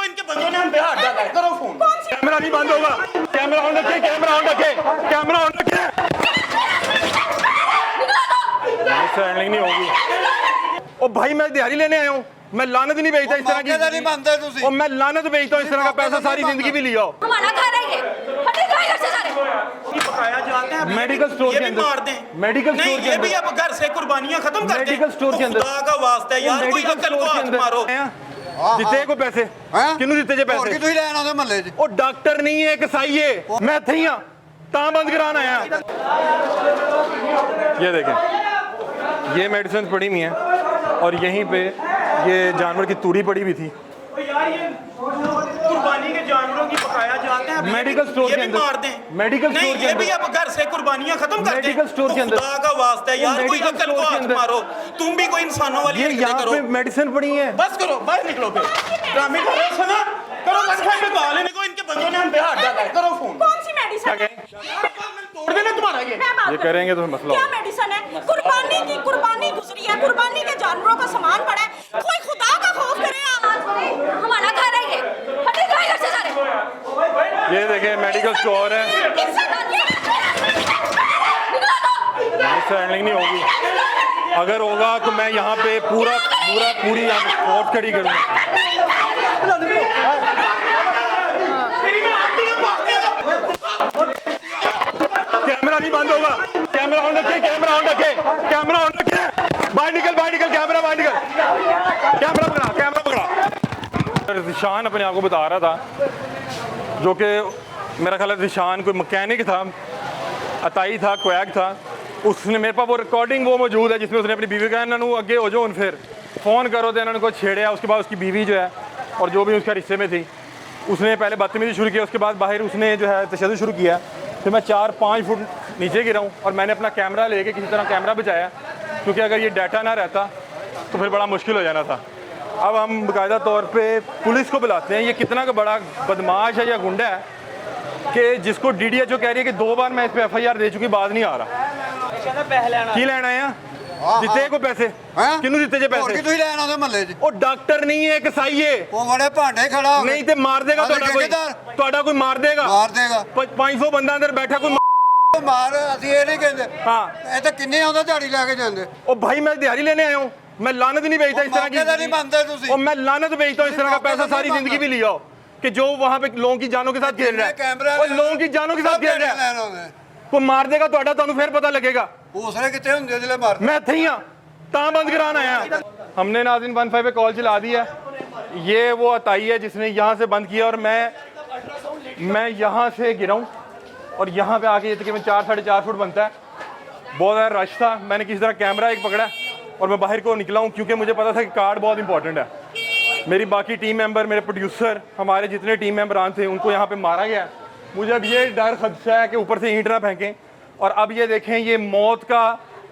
इनके बंदों ने हम पे हाथ डाला है। करो फोन। कैमरा नहीं बंद होगा। कैमरा ऑन रखे, कैमरा ऑन रखे, कैमरा ऑन रखे। हैंडलिंग नहीं होगी। ओ भाई मैं दिहाड़ी लेने आया हूँ, मैं लानत नहीं भेजता इस तरह की। नहीं बनते तुसी। और मैं लानत भेजता हूँ इस तरह का पैसा सारी जिंदगी भी लिया हो। हमारा घर है ये, हटेगा घर से सारे। पकाया जाते हैं मेडिकल स्टोर के अंदर मार दें। मेडिकल नहीं स्टोर के ये भी अंदर अब घर से कुर्बानियां खत्म कर दें। मेडिकल स्टोर के अंदर खुदा का वास्ता है यार, कोई अकल को हाथ मारो। ਦਿੱਤੇ ਕੋ ਪੈਸੇ ਕਿਹਨੂੰ ਦਿੱਤੇ ਜੇ ਹੋਰ ਪੈਸੇ ਕੀ ਤੁਸੀਂ ਲੈਣ ਆਉਂਦੇ ਮਹੱਲੇ 'ਚ ਉਹ ਡਾਕਟਰ नहीं है कसाई है मैं ਇੱਥੇ ही हूं ਤਾਂ बंद कराना आया ये देखें ये मेडिसिन पड़ी हुई है और यहीं पे ये जानवर की तूड़ी पड़ी हुई थी यार ये कुर्बानी के जानवरों की पकाया जाते हैं। मेडिकल स्टोर के अंदर मार दें। मेडिकल नहीं स्टोर के ये भी अंदर अब घर से कुर्बानियां खत्म कर दें। मेडिकल स्टोर के अंदर खुदा का वास्ता है यार, कोई अकल को हाथ मारो। तुम भी कोई इंसानों वाली ये हरकतें यहाँ करो। पे मेडिसिन पड़ी है बस करो, बाहर निकलो फिर। ड्रामे करो, सुना करो, बस खाने को आने को इनके बंदों ने हम पे हाथ डाला है। करो फोन। कौन सी मेडिसिन है? तोड़ देना तुम्हारा ये। ये करेंगे तो मसला क्या होगा। मेडिसिन है? कुर्बानी गुजरी है, कुर्बानी के जानवरों का सामान पड़ा है। कोई खुदा का खौफ करे। हमारा घर है ये, हटेगा घर से सारे। ये देखें मेडिकल स्टोर है हैंडलिंग नहीं होगी अगर होगा तो मैं यहाँ पे पूरी कोर्ट खड़ी करूँगा कैमरा नहीं बंद होगा कैमरा ऑन रखे कैमरा ऑन रखे कैमरा ऑन रखे बाहर निकल कैमरा बाहर निकल कैमरा पकड़ा ज़िशान अपने आप को बता रहा था जो कि मेरा ख्याल है ज़िशान कोई मैकेनिक था अताई था क्वैग था उसने मेरे पास वो रिकॉर्डिंग वो मौजूद है जिसमें उसने अपनी बीवी का इन्होंने अगे हो जाओ फिर फ़ोन करो तो इन्होंने को छेड़ा उसके बाद उसकी बीवी जो है और जो भी उसका रिश्ते में थी उसने पहले बदतमीजी शुरू किया उसके बाद बाहर उसने जो है तशद्दुद शुरू किया फिर मैं 4-5 फुट नीचे गिरा हूँ और मैंने अपना कैमरा लेके किसी तरह कैमरा बचाया क्योंकि अगर ये डाटा ना रहता तो फिर बड़ा मुश्किल हो जाना था। अब हम बाकायदा तौर पे पुलिस को बुलाते हैं। ये कितना का बड़ा बदमाश है या गुंडा है कि जिसको DDHO कह रही है कि 2 बार मैं इस पर FIR दे चुकी बात नहीं आ रहा की लेना है ਦਿੱਤੇ ਕੋ ਪੈਸੇ ਕਿਹਨੂੰ ਦਿੱਤੇ ਜੇ ਹੋਰ ਕੀ ਪੈਸੇ ਤੁਸੀਂ ਲੈਣ ਆਉਂਦੇ ਮਹੱਲੇ 'ਚ ਉਹ ਡਾਕਟਰ नहीं है कसाई है ਉਹ ਬੜੇ ਭਾਂਡੇ ਖੜਾ ਹੋ नहीं तो मार देगा ਤੁਹਾਡਾ ਕੋਈ ਮਾਰ ਦੇਗਾ ਮਾਰ ਦੇਗਾ 500 ਬੰਦਾ ਅੰਦਰ ਬੈਠਾ ਕੋਈ ਮਾਰ ਅਸੀਂ ਇਹ ਨਹੀਂ ਕਹਿੰਦੇ हाँ ਇਹ ਤਾਂ ਕਿੰਨੇ ਆਉਂਦਾ ਝਾੜੀ ਲੈ ਕੇ ਜਾਂਦੇ ओ भाई मैं दिहाड़ी लेने आया हूँ मैं लानत नहीं भेजता इस तरह मौके तो नहीं की बनते तुसी। और मैं लानत भेजता हूँ इस तरह का पैसा सारी जिंदगी भी लिया हो कि जो वहाँ पे लोगों की जानों के साथ खेल रहा है और लोगों की जानों के साथ खेल रहा है ਲੈਣ ਆਉਂਦੇ कोई मार देगा ਤੁਹਾਡਾ ਤੁਹਾਨੂੰ फिर पता लगेगा ਹੌਸਲੇ ਕਿੱਥੇ ਹੁੰਦੇ ਜਿਹੜੇ ਮਾਰ मैं ਇੱਥੇ ही हाँ तां बंद कराना आया हमने नाज़रीन 15 पे कॉल चला दी है ये वो अताई है जिसने यहाँ से बंद किया और मैं यहाँ से गिरा हूँ और यहाँ पे आके ये तकरीबन 4-4.5 फुट बनता है बहुत ज़्यादा रश था मैंने किसी तरह कैमरा एक पकड़ा और मैं बाहर को निकला हूँ क्योंकि मुझे पता था कि कार्ड बहुत इंपॉर्टेंट है मेरी बाकी टीम मेंबर मेरे प्रोड्यूसर हमारे जितने टीम मेंबरान थे उनको यहाँ पे मारा गया मुझे अब ये डर खदशा है कि ऊपर से ईंट ना फेंकें और अब ये देखें ये मौत का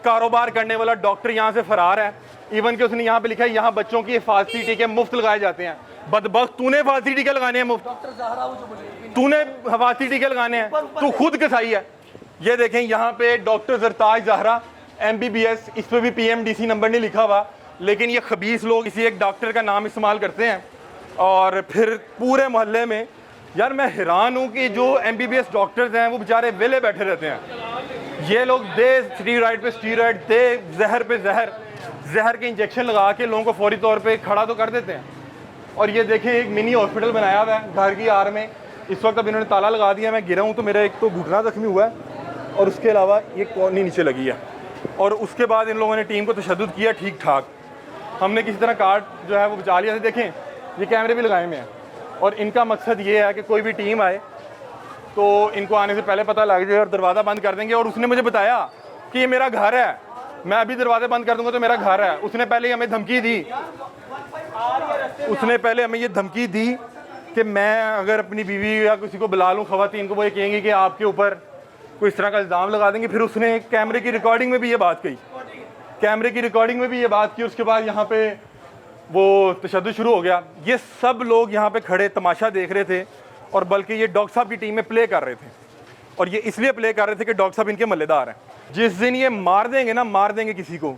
कारोबार करने वाला डॉक्टर यहाँ से फरार है इवन कि उसने यहाँ पे लिखा है यहाँ बच्चों की हिफाजती टीके मुफ्त लगाए जाते हैं बदबख्त तूने हिफाजती टीके लगाने हैं मुफ्त तूने हिफाजती टीके लगाने हैं तू खुद कसाई है ये देखें यहाँ पे डॉक्टर जरताज ज़हरा MBBS इस पर भी PMDC नंबर नहीं लिखा हुआ लेकिन ये खबीस लोग इसी एक डॉक्टर का नाम इस्तेमाल करते हैं और फिर पूरे मोहल्ले में यार मैं हैरान हूँ कि जो MBBS डॉक्टर्स हैं वो बेचारे वेले बैठे रहते हैं ये लोग दे स्टीरॉइड पे स्टीरॉइड दे जहर पे जहर के इंजेक्शन लगा के लोगों को फौरी तौर पे खड़ा तो कर देते हैं और ये देखें एक मिनी हॉस्पिटल बनाया हुआ है घर की आड़ में इस वक्त अब इन्होंने ताला लगा दिया मैं गिरा हूँ तो मेरा एक तो घुटना जख्मी हुआ है और उसके अलावा ये कौनी नीचे लगी है और उसके बाद इन लोगों ने टीम को तशद्दुद किया ठीक ठाक हमने किसी तरह कार्ड जो है वो बचा लिया था। देखें ये कैमरे भी लगाए हुए हैं और इनका मकसद ये है कि कोई भी टीम आए तो इनको आने से पहले पता लग जाए और दरवाज़ा बंद कर देंगे और उसने मुझे बताया कि ये मेरा घर है मैं अभी दरवाज़ा बंद कर दूंगा तो मेरा घर है उसने पहले हमें धमकी दी कि मैं अगर अपनी बीवी या किसी को बुला लूँ ख़वातीन को वो ये कहेंगे कि आपके ऊपर कोई इस तरह का इल्ज़ाम लगा देंगे फिर उसने कैमरे की रिकॉर्डिंग में भी ये बात कही और उसके बाद यहाँ पे वो तशद्दुद शुरू हो गया ये सब लोग यहाँ पे खड़े तमाशा देख रहे थे और बल्कि ये डॉक्टर साहब की टीम में प्ले कर रहे थे और ये इसलिए प्ले कर रहे थे कि डॉक्टर साहब इनके मल्लेदार हैं जिस दिन ये मार देंगे किसी को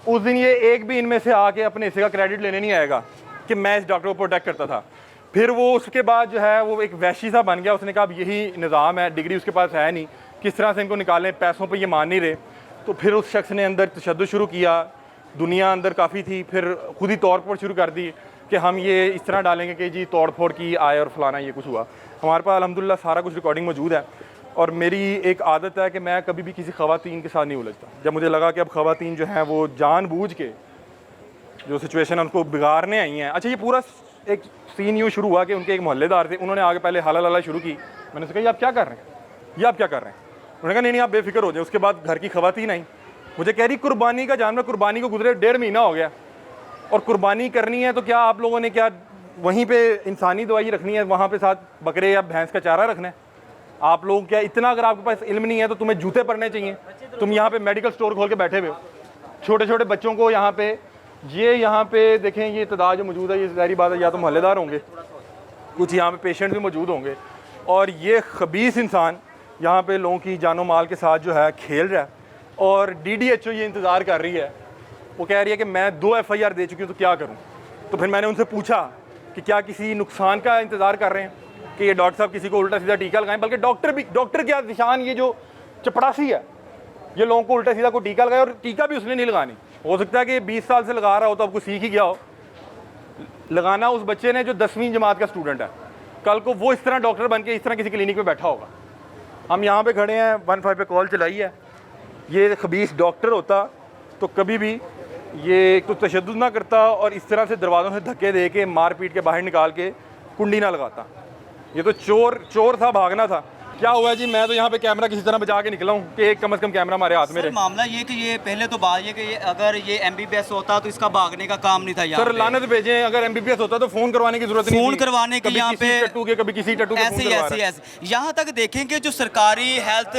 उस दिन ये एक भी इनमें से आके अपने हिस्से का क्रेडिट लेने नहीं आएगा कि मैं इस डॉक्टर को प्रोटेक्ट करता था। फिर वो उसके बाद जो है वो एक वैशी सा बन गया, उसने कहा अब यही निज़ाम है, डिग्री उसके पास है नहीं, किस तरह से इनको निकालें, पैसों पे ये मान नहीं रहे। तो फिर उस शख्स ने अंदर तशद्दुद शुरू किया, दुनिया अंदर काफ़ी थी, फिर खुद ही तोड़ फोड़ शुरू कर दी कि हम ये इस तरह डालेंगे कि जी तोड़ फोड़ की आए और फलाना ये कुछ हुआ। हमारे पास अल्हम्दुलिल्लाह सारा कुछ रिकॉर्डिंग मौजूद है। और मेरी एक आदत है कि मैं कभी भी किसी ख़वातीन के साथ नहीं उलझता। जब मुझे लगा कि अब ख़वातीन जो हैं वो जानबूझ के जो सिचुएशन उनको बिगाड़ने आई हैं। अच्छा, ये पूरा एक सीन यूँ शुरू हुआ कि उनके एक मोहल्लेदार थे, उन्होंने आगे पहले हाला लाला शुरू की। मैंने उससे कहा ये आप क्या कर रहे हैं, ये आप क्या कर रहे हैं? उन्होंने कहा नहीं आप बेफिक्र हो जाए। उसके बाद घर की ख़वातीन आई, मुझे कह रही कुर्बानी का जानवर, कुर्बानी को गुजरे 1.5 महीना हो गया और कुर्बानी करनी है तो क्या आप लोगों ने क्या वहीं पे इंसानी दवाई रखनी है, वहाँ पे साथ बकरे या भैंस का चारा रखना है? आप लोग क्या इतना, अगर आपके पास इल्म नहीं है तो तुम्हें जूते पड़ने चाहिए? तुम यहाँ पे मेडिकल स्टोर खोल के बैठे हुए हो, छोटे छोटे बच्चों को यहाँ पे, ये यहाँ पे देखें ये तादाद जो मौजूद है, ये ज़ाहिर बात है या तो मोहल्लेदार होंगे, कुछ यहाँ पे पेशेंट भी मौजूद होंगे, और ये खबीस इंसान यहाँ पे लोगों की जानो माल के साथ जो है खेल रहा है। और DDHO ये इंतज़ार कर रही है, वो कह रही है कि मैं 2 FIR दे चुकी हूँ तो क्या करूँ। तो फिर मैंने उनसे पूछा कि क्या किसी नुकसान का इंतज़ार कर रहे हैं कि ये डॉक्टर साहब किसी को उल्टा सीधा टीका लगाएं? बल्कि डॉक्टर क्या निशान, ये जो चपड़ासी है ये लोगों को उल्टा सीधा को टीका लगाए, और टीका भी उसने नहीं लगानी। हो सकता है कि 20 साल से लगा रहा हो तो आपको सीख ही गया हो लगाना उस बच्चे ने जो 10वीं जमात का स्टूडेंट है। कल को वो इस तरह डॉक्टर बन के इस तरह किसी क्लिनिक में बैठा होगा। हम यहाँ पे खड़े हैं, 15 पे कॉल चलाई है। ये खबीस डॉक्टर होता तो कभी भी ये एक तो तशद्दुद ना करता और इस तरह से दरवाज़ों से धक्के दे के मार पीट के बाहर निकाल के कुंडी ना लगाता। ये तो चोर था, भागना था। क्या हुआ जी, मैं तो यहाँ पे कैमरा किसी तरह बचा के निकला हूँ कि एक कम से कम कैमरा हमारे हाथ में रहे। मामला ये कि ये पहले तो बात ये कि अगर ये MBBS होता तो इसका भागने का काम नहीं था यहाँ सर। लानत भेजें, अगर MBBS होता तो फोन करवाने की जरूरत नहीं, फोन करवाने की यहाँ पे टट्टू के कभी किसी टट्टू के ऐसे यहाँ तक देखेंगे जो सरकारी हेल्थ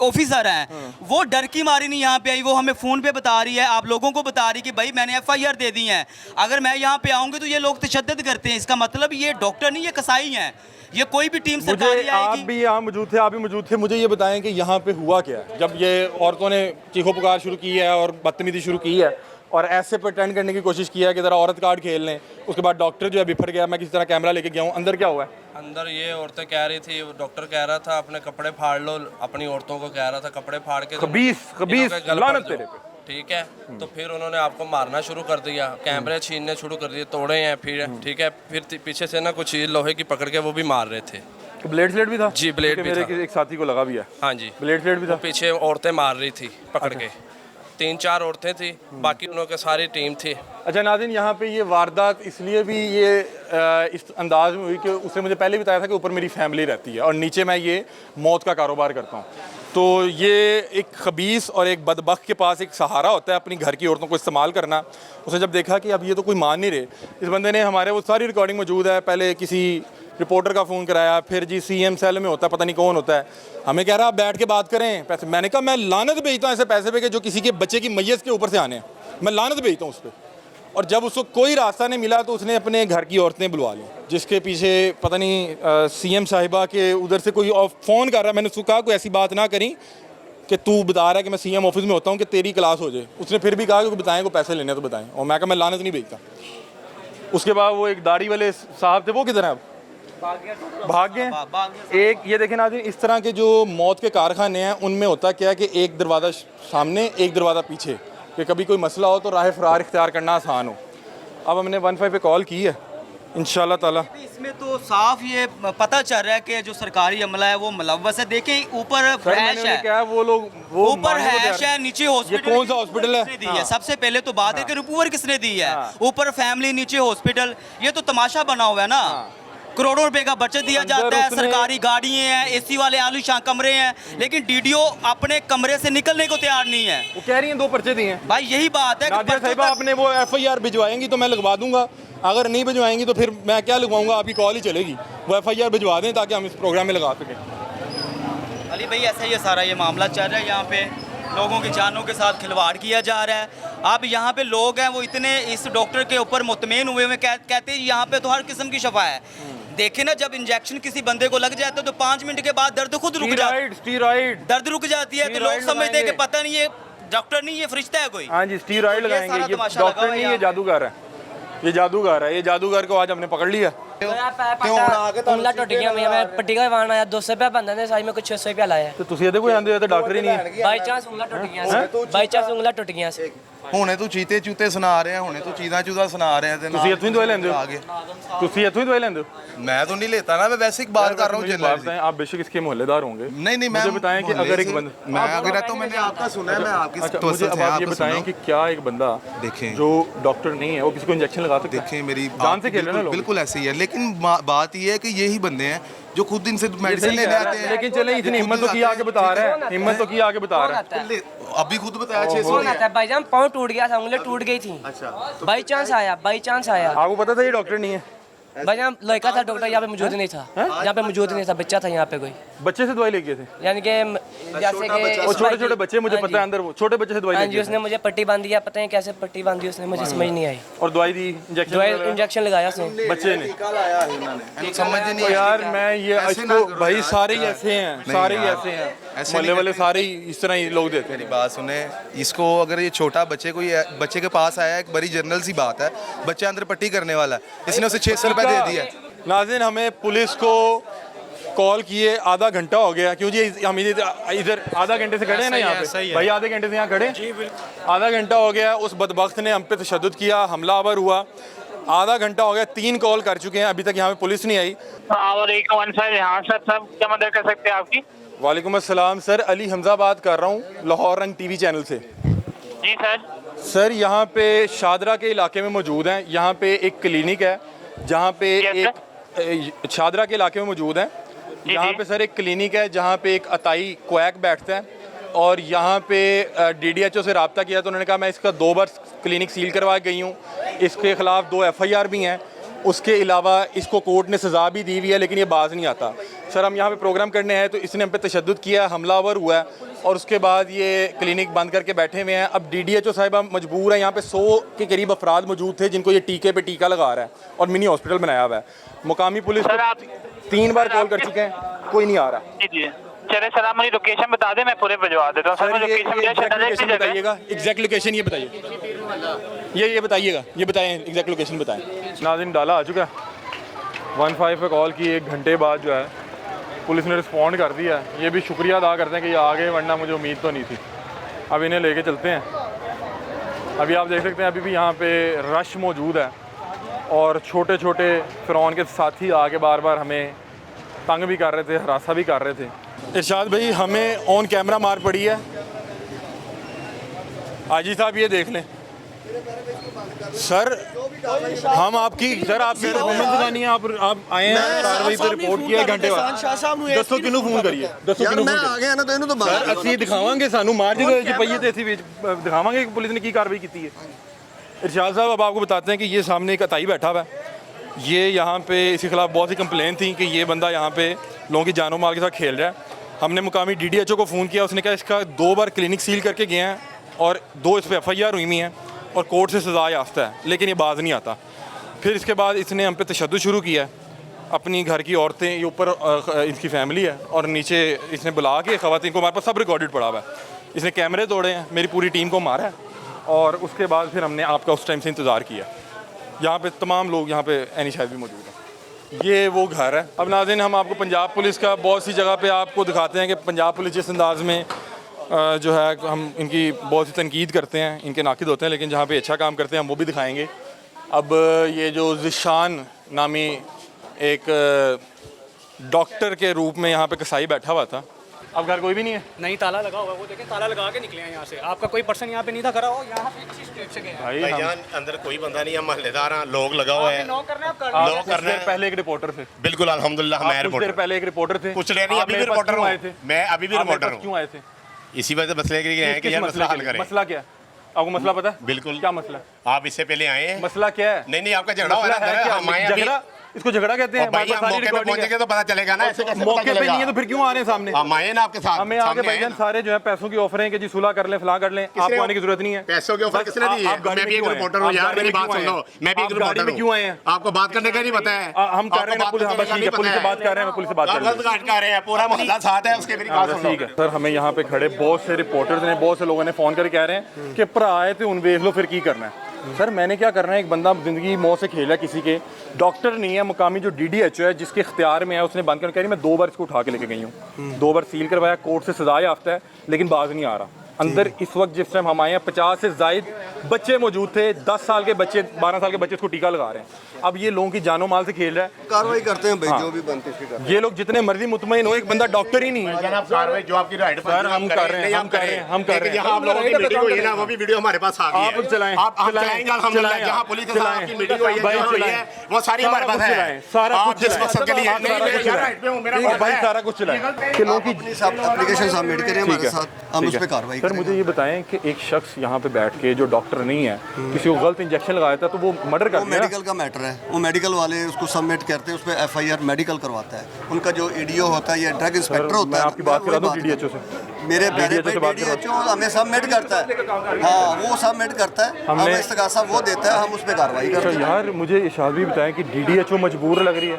ऑफिसर हैं वो डर की मारी नहीं यहाँ पे आई, वो हमें फोन पे बता रही है, आप लोगों को बता रही कि भाई मैंने FIR दे दी है, अगर मैं यहाँ पे आऊंगी तो ये लोग तशद्दुद करते हैं। इसका मतलब ये डॉक्टर नहीं, ये कसाई हैं, ये कोई भी टीम सरकारी आप आएगी। भी यहाँ मौजूद थे, आप भी मौजूद थे। मुझे ये बताएं कि यहाँ पे हुआ क्या है जब ये औरतों ने चीखो पुकार शुरू की है और बदतमीजी शुरू की है और ऐसे प्रटेंड करने की कोशिश की है कि ज़रा औरत कार्ड खेल लें। उसके बाद डॉक्टर जो है बिफर गया, मैं किसी तरह कैमरा लेके गया हूँ। अंदर क्या हुआ है? अंदर ये औरतें कह रही थी, डॉक्टर कह रहा था अपने कपड़े फाड़ लो, अपनी औरतों को कह रहा था कपड़े फाड़ के खबीस लानत तेरे पे। ठीक है, तो फिर उन्होंने आपको मारना शुरू कर दिया, कैमरे छीनने शुरू कर दिए, तोड़े हैं फिर। ठीक है, फिर पीछे से ना कुछ लोहे की पकड़ के वो भी मार रहे थे। ब्लेड स्लेट भी था? जी, ब्लेड भी था। मेरे एक साथी को लगा भी है। हाँ जी, ब्लेड स्लेट भी था। पीछे औरतें मार रही थी पकड़ के, 3-4 औरतें थी, बाकी उन्होंने सारी टीम थी। अच्छा नाज़रीन, यहाँ पे ये वारदात इसलिए भी ये इस अंदाज में हुई कि उसने मुझे पहले बताया था कि ऊपर मेरी फैमिली रहती है और नीचे मैं ये मौत का कारोबार करता हूँ। तो ये एक खबीस और एक बदबख्त के पास एक सहारा होता है अपनी घर की औरतों को इस्तेमाल करना। उसने जब देखा कि अब ये तो कोई मान नहीं रहे, इस बंदे ने, हमारे वो सारी रिकॉर्डिंग मौजूद है, पहले किसी रिपोर्टर का फ़ोन कराया, फिर जी CM सेल में होता है, पता नहीं कौन होता है, हमें कह रहा आप बैठ के बात करें पैसे। मैंने कहा मैं लानत भेजता हूँ ऐसे पैसे पे कि जो किसी के बच्चे की मैयत के ऊपर से आने हैं, मैं लानत भेजता हूँ उस पर। और जब उसको कोई रास्ता नहीं मिला तो उसने अपने घर की औरतें बुलवा ली, जिसके पीछे पता नहीं CM साहिबा के उधर से कोई फ़ोन कर रहा है। मैंने उसको कहा कोई ऐसी बात ना करी कि तू बता रहा है कि मैं CM ऑफिस में होता हूँ कि तेरी क्लास हो जाए। उसने फिर भी कहा कि बताएं को पैसे लेने तो बताएं, और मैं कहा मैं लानत नहीं भेजता। उसके बाद वो एक दाढ़ी वाले साहब थे, वो किधर हैं अब? भाग गए। एक ये देखें नाज़रीन, इस तरह के जो मौत के कारखाने हैं उनमें होता क्या है कि एक दरवाज़ा सामने एक दरवाज़ा पीछे, कि कभी कोई मसला हो तो राह फरार इख्तियार करना आसान हो। अब हमने 15 पे कॉल की है, इंशाल्लाह ताला इसमें तो साफ ये पता चल रहा है कि जो सरकारी अमला है वो मुलव्वस है। देखें ऊपर हैश है, क्या वो लोग वो ऊपर हैश है, नीचे हॉस्पिटल। कौन सा हॉस्पिटल है? दी है सबसे पहले तो बात है कि ऊपर किसने दी है, ऊपर फैमिली, नीचे हॉस्पिटल। ये तो तमाशा बना हुआ है ना, करोड़ों रुपए का बचत दिया जाता है, सरकारी गाड़ियां हैं, AC वाले आलीशान कमरे हैं, लेकिन DDO अपने कमरे से निकलने को तैयार नहीं है। वो कह रही हैं 2 पर्चे दिए हैं। भाई यही बात है नादिया साहिबा, आपने वो FIR भिजवाएंगी तो मैं लगवा दूंगा, अगर नहीं भिजवाएंगी तो फिर मैं क्या लगवाऊंगा, आपकी कॉल ही चलेगी। वो FIR भिजवा दें ताकि हम इस प्रोग्राम में लगा सकें। अली भाई ऐसा ही सारा ये मामला चल रहा है, यहाँ पे लोगों की जानों के साथ खिलवाड़ किया जा रहा है। अब यहाँ पे लोग हैं वो इतने इस डॉक्टर के ऊपर मुतमईन हुए हुए, कहते हैं यहाँ पे तो हर किस्म की शफा है। देखे ना, जब इंजेक्शन किसी बंदे को लग जाता है तो 5 मिनट के बाद दर्द खुद रुक जाता है, स्टीरॉइड दर्द रुक जाती है। तो लोग समझते हैं कि पता नहीं ये डॉक्टर नहीं, ये फरिश्ता है कोई। हाँ जी, स्टीरॉइड ये लगाएंगे। सारा ये तमाशा डॉक्टर लगा हुआ नहीं, है ये जादूगर है। ये जादूगर है। ये जादूगर को आज हमने पकड़ लिया। उंगला टूट गया मैं पट्टी करवाना आया 200 रुपया बंदा ने साई में कुछ 600 रुपया लाया तो ਤੁਸੀਂ ਇਹਦੇ ਕੋਈ ਆਂਦੇ ਹੋ ਤਾਂ ਡਾਕਟਰ ਹੀ ਨਹੀਂ ਹੈ। बाई चांस उंगला टूट गया बाई चांस उंगला टूट गया ਹੁਣੇ ਤੂੰ ਚੀਤੇ ਚੂਤੇ ਸੁਣਾ ਰਿਹਾ, ਹੁਣੇ ਤੂੰ ਚੀਦਾ ਚੂਦਾ ਸੁਣਾ ਰਿਹਾ ਤੇ ਤੁਸੀਂ ਇੱਥੋਂ ਹੀ ਦਵਾਈ ਲੈਂਦੇ ਹੋ? आगे ਤੁਸੀਂ ਇੱਥੋਂ ਹੀ ਦਵਾਈ ਲੈਂਦੇ हो? मैं तो नहीं लेता ना, मैं वैसे ही बात कर रहा हूँ मुझे जनरल बात बताएं, आप बेशक इसके मोहल्लेदार होंगे। नहीं नहीं, मैं मुझे बताएं कि अगर एक बंदा मैं अगर तो मैंने आपका सुना है, मैं आपकी अच्छा, तो मुझे अब आप ये बताएं कि क्या एक बंदा देखें जो डॉक्टर नहीं है वो किसी को इंजेक्शन लगा सकता है? देखें मेरी जान से खेल रहे हैं ना लोग। बिल्कुल ऐसे ही है, लेकिन बात ये है कि यही बंदे हैं जो खुद इनसे ये मेडिसिन सही लेने कह रहा आते है, हैं। लेकिन चले इतनी हिम्मत तो की आगे बता रहा है, हिम्मत तो की आगे बता रहा है। अभी खुद बताया 600 कौन आता है भाईजान पाँव टूट गया था उंगली टूट गई थी बाई चांस आया आपको पता था ये डॉक्टर नहीं है? भाईजान लड़का था डॉक्टर यहाँ पे मौजूद नहीं था यहाँ पे मौजूद नहीं था बच्चा था यहाँ पे कोई बच्चे से दवाई लेके थे? यानी कि जैसे कि वो छोटे छोटे बच्चे, मुझे पता है अंदर वो छोटे बच्चे से दवाई हाँ जी लेके उसने मुझे पट्टी बांधी है पता नहीं कैसे पट्टी बांधी उसने मुझे समझ नहीं आई और दवाई दी, दवाई इंजेक्शन इंजेक्शन लगाया उसने बच्चे ने। समझ नहीं तो यार मैं ये ऐसे इसको ना करो भाई यार। सारे ही ऐसे हैं, सारे ही ऐसे हैं, ऐसे मोहल्ले नहीं वाले सारे ही इस तरह ही लोग देते मेरी हैं। बात सुने, इसको अगर ये छोटा बच्चे कोई बच्चे के पास आया, एक बड़ी जनरल सी बात है, बच्चा अंदर पट्टी करने वाला है, इसने उसे 600 रुपये दे दिया। नाज़रीन हमें पुलिस को कॉल किए आधा घंटा हो गया, क्यों जी हम इधर आधा घंटे से खड़े हैं ना यहाँ पे भाई, आधे घंटे से यहाँ खड़े आधा घंटा हो गया। उस बदबख्त ने हम पे तशद्दुद किया, हमलावर हुआ, आधा घंटा हो गया, 3 कॉल कर चुके हैं, अभी तक यहाँ पे पुलिस नहीं आई। और एक 15 यहाँ सर सब क्या मदद कर सकते हैं आपकी? वालेकुम अस्सलाम सर, अली हमजा बात कर रहा हूँ लाहौर रंग टीवी चैनल से। जी सर। सर यहाँ पे शादरा के इलाके में मौजूद हैं, यहाँ पे एक क्लिनिक है जहाँ पे एक शादरा के इलाके में मौजूद है, यहाँ पे सर एक क्लिनिक है जहाँ पे एक अताई क्वैक बैठता है, और यहाँ पे DDHO से रब्ता किया तो उन्होंने कहा मैं इसका 2 बार क्लिनिक सील करवा गई हूँ, इसके ख़िलाफ़ 2 FIR भी हैं, उसके अलावा इसको कोर्ट ने सज़ा भी दी हुई है, लेकिन ये बाज नहीं आता। सर हम यहाँ पे प्रोग्राम करने आए तो इसने हम पे तशद्दुद किया, हमलावर हुआ है, और उसके बाद ये क्लिनिक बंद करके बैठे हुए हैं। अब DDHO साहिबा मजबूर है, यहाँ पे 100 के करीब अफराद मौजूद थे जिनको ये टीके पे टीका लगा रहा है और मिनी हॉस्पिटल बनाया हुआ है। मुकामी पुलिस सर आप 3 बार कॉल कर चुके हैं, कोई नहीं आ रहा। जी जी चले सर, आप मुझे लोकेशन बता दें, मैं पूरे भिजवा देता हूँ। सर सर ये लोकेशन लोकेशन बताइएगा, एग्जैक्ट लोकेशन ये बताइए, ये बताइएगा, ये बताएं एग्जैक्ट लोकेशन बताएं। नाज़रीन डाला आ चुका है 15 पे कॉल की 1 घंटे बाद जो है पुलिस ने रिस्पॉन्ड कर दिया है। ये भी शुक्रिया अदा करते हैं कि ये आ गए, वरना मुझे उम्मीद तो नहीं थी। अब इन्हें लेके चलते हैं। अभी आप देख सकते हैं अभी भी यहाँ पे रश मौजूद है, और छोटे छोटे फ़िरौन के साथी आके बार बार हमें तंग भी कर रहे थे, हरासा भी कर रहे थे। इरशाद भाई हमें ऑन कैमरा मार पड़ी है। आजी साहब ये देख लें सर, हम आपकी सर आपकी परफॉर्मेंस दिखानी है, आप आए हैं कार्रवाई पे रिपोर्ट किया 1 घंटे बाद, दसो किनू फोन करिए, दसो किनू फोन आ गया ना तो इन्हों तो सर ਅਸੀਂ ਦਿਖਾਵਾਂਗੇ, ਸਾਨੂੰ ਮਾਰ ਜੇ ਪਈਏ ਤੇ ਅਸੀਂ ਦਿਖਾਵਾਂਗੇ कि पुलिस ने की कार्रवाई की है। इरशाद साहब अब आपको बताते हैं कि ये सामने एक अताई बैठा हुआ है, ये यहाँ पे इसके खिलाफ बहुत सी कंप्लेन थी कि ये बंदा यहाँ पे लोगों की जानो माल के साथ खेल रहा है। हमने मुकामी DDHO को फ़ोन किया, उसने कहा इसका 2 बार क्लिनिक सील करके गए हैं और 2 इस पर FIR हुई हुई हैं और कोर्ट से सज़ा याफ्ता है, लेकिन ये बाज नहीं आता। फिर इसके बाद इसने हम पे तशद्दुद शुरू किया है, अपनी घर की औरतें, ये ऊपर इसकी फैमिली है और नीचे इसने बुला के ख़वातीन को, हमारे पास सब रिकॉर्डेड पड़ा हुआ है, इसने कैमरे तोड़े हैं, मेरी पूरी टीम को मारा है, और उसके बाद फिर हमने आपका उस टाइम से इंतज़ार किया। यहाँ पे तमाम लोग यहाँ पे एनी शायद भी मौजूद हैं। ये वो घर है। अब नाज़रीन हम आपको पंजाब पुलिस का बहुत सी जगह पे आपको दिखाते हैं कि पंजाब पुलिस जिस अंदाज़ में जो है हम इनकी बहुत सी तनकीद करते हैं, इनके नाकिद होते हैं, लेकिन जहाँ पे अच्छा काम करते हैं हम वो भी दिखाएंगे। अब ये जो ज़िशान नामी एक डॉक्टर के रूप में यहाँ पे कसाई बैठा हुआ था, अब घर कोई भी नहीं है, नहीं ताला लगा हुआ, वो देखें ताला लगा के निकले हैं यहाँ से। आपका कोई पर्सन यहाँ पे नहीं था खड़ा हो, यहाँ पे इसी स्टेप से गए हैं। भाई भाईजान अंदर कोई बंदा नहीं है, महल्लेदार हैं, लोग लगा हुआ है। नॉक करना है, आप कर आप लोग कुछ करना देर है। पहले एक रिपोर्टर थे। बिल्कुल अल्हम्दुलिल्लाह, मैं आप कुछ देर रिपोर्टर, पहले एक रिपोर्टर थे। कुछ देर नहीं, आप अभी भी मेरे पास रिपोर्टर क्यों हूँ। आए थे? मैं अभी भी आप मेरे रिपोर्टर पास हूँ। क्यों आए थे? इसी वजह से मसले के लिए आए कि यार मसला हल करें। मसला क्या है? आपको मसला पता है? बिल्कुल। क्या मसला है? आप इससे पहले आए हैं। मसला क्या है? नहीं नहीं, आपका झगड़ा हो रहा है, हम आए अभी। इसको झगड़ा कहते हैं? भाई हमारे पास हम सारी मौके पे recording पहुंचेंगे है। तो पता चलेगा ना, ऐसे कैसे पता मौके पे चलेगा? नहीं है तो फिर क्यों आ रहे हैं सामने? हम आए ना आपके साथ, हमें आगे सामने आए भाईजान ना। सारे जो है पैसों की ऑफर है कि जी सुलह कर लें, फलां कर लें, आपको आने की जरूरत नहीं है। पैसों के ऑफर बस किसने दी है? आप गाड़ी मैं में भी एक क्यों आए? रिपोर्टर हूँ आप यार, गाड़ी मेरी में बात क्यों सुन लो, आए? मैं भी एक आप गाड़ी रिपोर्टर में हूँ। क्यों आए हैं? आपको बात करने का नहीं पता है? हम कर रहे हैं, पुलिस हाँ, बस ठीक है, पुलिस से बात कर रहे हैं, पुलिस से बात कर रहे गलत गाड़ी कर रहे हैं, पूरा मोहल्ला साथ है उसके, मेरी बात सुन लो। ठीक है सर, हमें यहाँ पे खड़े बहुत से रिपोर्टर्स ने, बहुत से लोगों ने फ़ोन करके कह रहे हैं कि भरा आए थे उन देख लो फिर की करना है। सर मैंने क्या करना है, एक बंदा ज़िंदगी मौत से खेला किसी के, डॉक्टर नहीं है, मुकामी जो DDHO है जिसके इख्तियार में है, उसने बंद कर कह रही मैं 2 बार इसको उठा के लेके गई हूँ, 2 बार सील करवाया, कोर्ट से सजा याफ्ता है, लेकिन बाज नहीं आ रहा अंदर। इस वक्त जिस टाइम हम आए हैं 50 से ज़ायद बच्चे मौजूद थे, 10 साल के बच्चे, 12 साल के बच्चे इसको टीका लगा रहे हैं। अब ये लोगों की जानो माल से खेल रहा है। कार्रवाई करते हैं भाई, हाँ। जो भी बनती है। ये लोग जितने मर्जी मुतमईन हो, एक बंदा डॉक्टर ही नहीं है। जनाब कार्रवाई जो आपकी राइट पर सर, हम कर रहे हैं, हम कर रहे हैं, हम कर रहे हैं। यहाँ आप लोगों की मीटिंग हुई है ना, वो भी वीडियो हमारे पास आ गई है। आप चलाएं, आप चलाएंगे अल्हम्दुलिल्लाह, जहाँ पुलिस के साथ आपकी मीटिंग हुई है, भाई जो हुई है, वो सारी हमारे पास है। सारा आप कुछ जिस चलाएं, मकसद के लिए आप सारा कुछ चलाएं, भाई सारा कुछ चलाएं कि लोगों की। अपनी सब एप्लीकेशन सबमिट करें हमारे साथ, हम उस पर कार्रवाई सर मुझे ये बताएं कि एक शख्स यहाँ पे बैठ के जो डॉक्टर नहीं है, किसी को गलत इंजेक्शन लगाया था तो वो मर्डर कर वो दिया। मेडिकल का मैटर है, वो मेडिकल वाले उसको सबमिट करते हैं, उस पर FIR मेडिकल करवाता है। उनका जो EDO होता है या ड्रग इंस्पेक्टर होता मैं है, आपकी बात करा दूं DDHO से? मेरे प्यारे DDHO से बात करा DDHO हमें सबमिट करता है, हाँ वो सबमिट करता है, हमें इस्तगासा वो देता है, हम उस पर कार्रवाई करते हैं। यार मुझे इशाद भी बताएं कि DDHO मजबूर लग रही है,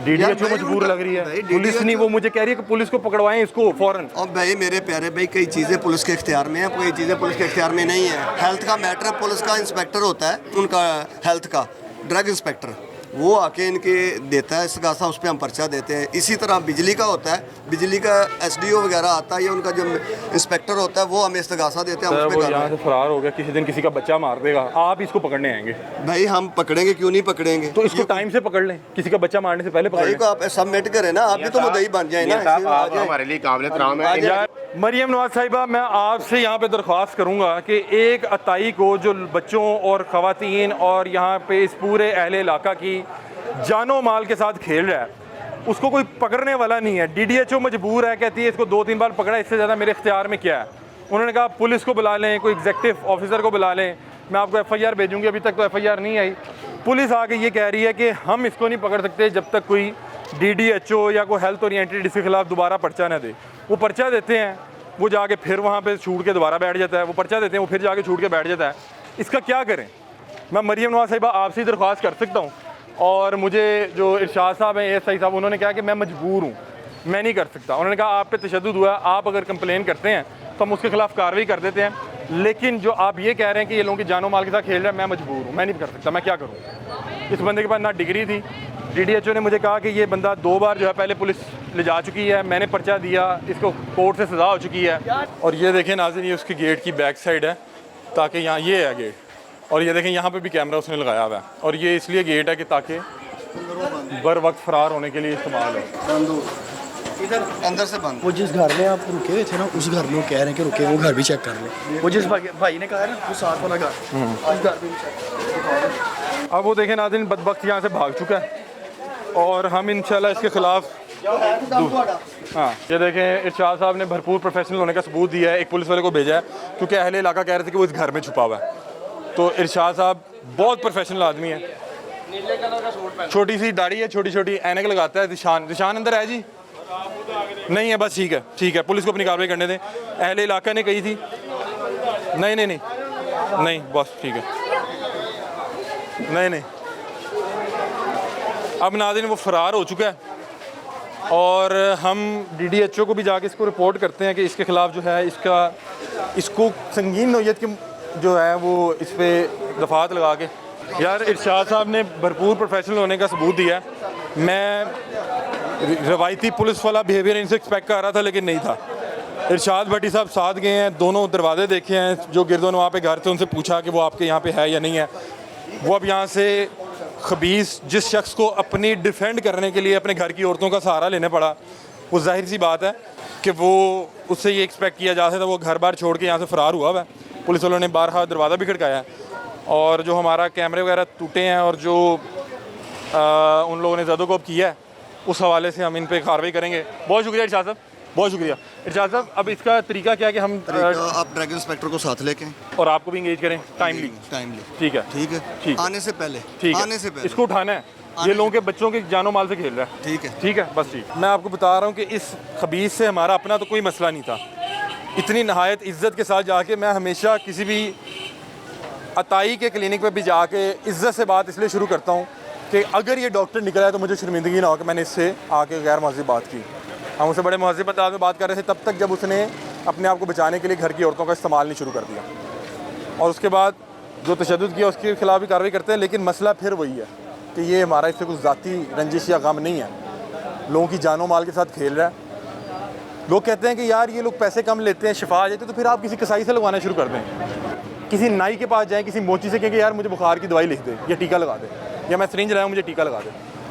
DDHO मजबूर लग रही है, पुलिस नहीं, वो मुझे कह रही है कि पुलिस को पकड़वाएं इसको फौरन। और भाई मेरे प्यारे भाई, कई चीज़ें पुलिस के इख्तियार में है, कोई चीज़ें पुलिस के इख्तियार में नहीं है। हेल्थ का मैटर पुलिस का इंस्पेक्टर होता है, उनका हेल्थ का ड्रग इंस्पेक्टर, वो आके इनके देता है इस्तगासा, उस पर हम पर्चा देते हैं। इसी तरह बिजली का होता है, बिजली का SDO वगैरह आता है, या उनका जो इंस्पेक्टर होता है वो हमें इस्तगासा देते हैं, हम उस वो पर यहाँ से फरार हो गया, किसी दिन किसी का बच्चा मार देगा, आप इसको पकड़ने आएंगे? भाई हम पकड़ेंगे, क्यों नहीं पकड़ेंगे? तो इसको टाइम से पकड़ लें, किसी का बच्चा मारने से पहले पकड़ भाई लें। को आप सबमिट करें ना, आप भी तो मुद्दई बन जाए ना। आप हमारे लिए काबिल एहतराम है। यार मरियम नवाज साहिबा, मैं आपसे यहाँ पे दरख्वास्त करूँगा कि एक अताई को जो बच्चों और ख़वातीन और यहाँ पे इस पूरे अहले इलाका की जानो माल के साथ खेल रहा है, उसको कोई पकड़ने वाला नहीं है। DDHO मजबूर है, कहती है इसको 2-3 बार पकड़ा, इससे ज़्यादा मेरे इख्तियार में क्या है। उन्होंने कहा पुलिस को बुला लें, कोई एग्जेक्टिव ऑफिसर को बुला लें, मैं आपको FIR भेजूँगी, अभी तक तो FIR नहीं आई। पुलिस आके ये कह रही है कि हम इसको नहीं पकड़ सकते जब तक कोई DDHO या कोई हेल्थ ओरिएंटेड इसके खिलाफ दोबारा पर्चा न दे। वो पर्चा देते हैं, वो जाके फिर वहाँ पे छूट के दोबारा बैठ जाता है, वो पर्चा देते हैं, वो फिर जाके छूट के बैठ जाता है। इसका क्या करें? मैं मरियम नवाज साहिबा आपसे दरख्वास्त कर सकता हूँ, और मुझे जो इरशाद साहब हैं, ASI साहब, उन्होंने कहा कि मैं मजबूर हूँ, मैं नहीं कर सकता। उन्होंने कहा आप पे तशद्दुद हुआ, आप अगर कंप्लेन करते हैं तो हम उसके खिलाफ कार्रवाई कर देते हैं, लेकिन जो आप ये कह रहे हैं कि ये लोगों की जानो माल के साथ खेल रहा है, मैं मजबूर हूँ, मैं नहीं कर सकता, मैं क्या करूँ? इस बंदे के पास ना डिग्री थी। DDHO ने मुझे कहा कि ये बंदा 2 बार जो है पहले पुलिस ले जा चुकी है, मैंने पर्चा दिया, इसको कोर्ट से सज़ा हो चुकी है। और ये देखें नाज़रीन, ये उसके गेट की बैक साइड है, ताकि यहाँ ये है गेट, और ये देखें यहाँ पे भी कैमरा उसने लगाया हुआ है, और ये इसलिए गेट है कि ताकि बर वक्त फरार होने के लिए इस्तेमाल हो। इधर अंदर से बंद। वो जिस घर में आप रुके हुए थे ना, उस घर में वो कह रहे हैं कि रुके, वो घर भी चेक कर लें। वो जिस भाई ने कहा है ना, वो साथ वाला घर, उस घर भी चेक। अब वो देखें नाज़रीन, बदबख्त यहाँ से भाग चुका है, और हम इंशाल्लाह इसके खिलाफ हाँ, ये देखें इरशाद साहब ने भरपूर प्रोफेशनल होने का सबूत दिया है, एक पुलिस वाले को भेजा है, क्योंकि अहले इलाका कह रहे थे कि वो इस घर में छुपा हुआ है। तो इरशाद साहब बहुत प्रोफेशनल आदमी है, छोटी सी दाढ़ी है, छोटी छोटी ऐनक लगाता है। दिशान अंदर है जी? नहीं है, बस ठीक है, ठीक है, पुलिस को अपनी कार्रवाई करने दें। अहले इलाका ने कही थी, नहीं नहीं नहीं नहीं, बस ठीक है, नहीं नहीं। अब नाज़रीन वो फ़रार हो चुका है, और हम DDHO को भी जाके इसको रिपोर्ट करते हैं कि इसके ख़िलाफ़ जो है इसको संगीन नौयत की जो है वो इस पर दफात लगा के। यार इरशाद साहब ने भरपूर प्रोफेशनल होने का सबूत दिया है। मैं रवायती पुलिस वाला बिहेवियर इनसे एक्सपेक्ट कर रहा था, लेकिन नहीं था। इरशाद भट्टी साहब साथ गए हैं, दोनों दरवाजे देखे हैं, जो गिरदों वहाँ पे घर थे उनसे पूछा कि वो आपके यहाँ पे है या नहीं है। वो अब यहाँ से खबीस जिस शख्स को अपनी डिफेंड करने के लिए अपने घर की औरतों का सहारा लेने पड़ा, वो जाहिर सी बात है कि वो उससे ये एक्सपेक्ट किया जा सकता है वो घर बार छोड़ के यहाँ से फ़रार हुआ है। पुलिस वालों ने बारहा दरवाज़ा भी खड़काया है, और जो हमारा कैमरे वगैरह टूटे हैं और जो उन लोगों ने ज़दोकोब किया है, उस हवाले से हम इन पे कार्रवाई करेंगे। बहुत शुक्रिया इरशाद साहब, बहुत शुक्रिया इरशाद साहब। अब इसका तरीका क्या है कि हम आप ड्रग इंस्पेक्टर को साथ लेके और आपको भी इंगेज करें टाइमली। टाइमली ठीक है, ठीक है, ठीक, आने से पहले, ठीक है, आने से पहले इसको उठाना है, ये लोगों के बच्चों के जानो माल से खेल रहा है। ठीक है, बस ठीक। मैं आपको बता रहा हूँ कि इस खबीस से हमारा अपना तो कोई मसला नहीं था। इतनी नहायत इज़्ज़त के साथ जाके मैं हमेशा किसी भी अताई के क्लिनिक पे भी जाके इज़्ज़त से बात इसलिए शुरू करता हूँ कि अगर ये डॉक्टर निकला है तो मुझे शर्मिंदगी ना हो कि मैंने इससे आके गैर महज़ब बात की। हम उससे बड़े महज़ब अंदाज में बात कर रहे थे तब तक जब उसने अपने आप को बचाने के लिए घर की औरतों का इस्तेमाल नहीं शुरू कर दिया, और उसके बाद जो तशद्दुद किया उसके खिलाफ भी कार्रवाई करते हैं। लेकिन मसला फिर वही है कि ये हमारा इससे कुछ ज़ाती रंजिश या गम नहीं है, लोगों की जानो माल के साथ खेल रहा है। लोग कहते हैं कि यार ये लोग पैसे कम लेते हैं, शिफा आ जाती है, तो फिर आप किसी कसाई से लगवाना शुरू कर दें, किसी नाई के पास जाएँ, किसी मोची से कहें कि यार मुझे बुखार की दवाई लिख दे या टीका लगा दे, या मैं सिरिंज लाया हूँ मुझे टीका लगा दे।